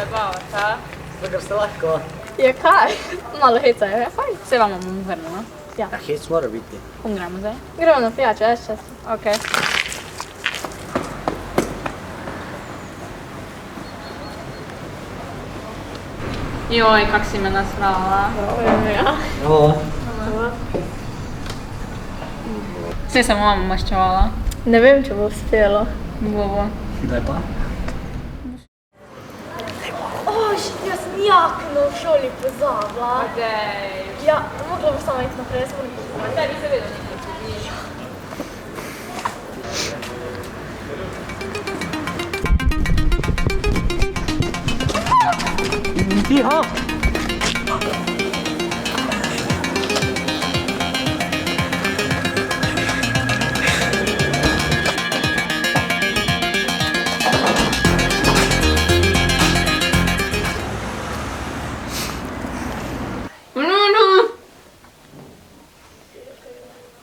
zabavati, a? Ker se lahko. Ja, kaj? Malo heca je, fajn. Se vam bomo vrnili, no? Ja. Hec mora biti. Kum gremo zdaj? Gremo na pijačo, veš čas. Okej. Joj, kak si me nasrala. Ja. O, Vse sem mama maščevala. Ne vem, če bo uspelo. Bobo. daj pa. Jaz sem jakno v šoli pozabila. Dej. Ja, mogla bi sama iti naprej, jaz moram pozabila. Tebi se vedno nekaj čudiš. Tiho!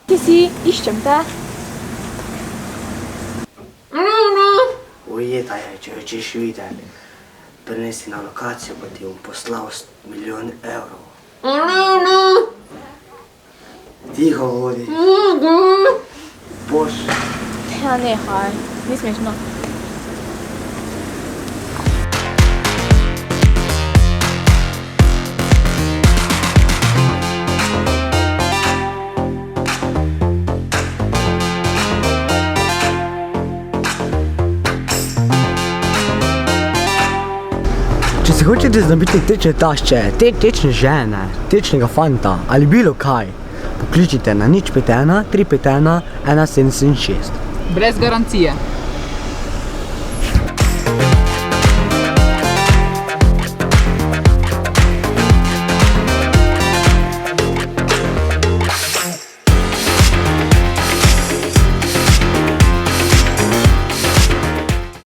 Ti si, iščem te. Ujeta je, če jo češ videti. Prinesi na lokacijo, pa ti bom poslal 1 milijon evrov. Tiho vodi. Boš. Ja, nehaj, ni smešno. Če se hočete znabiti tečne tašče, tečne žene, tečnega fanta ali bilo kaj, pokličite na 051 351 1776. Brez garancije.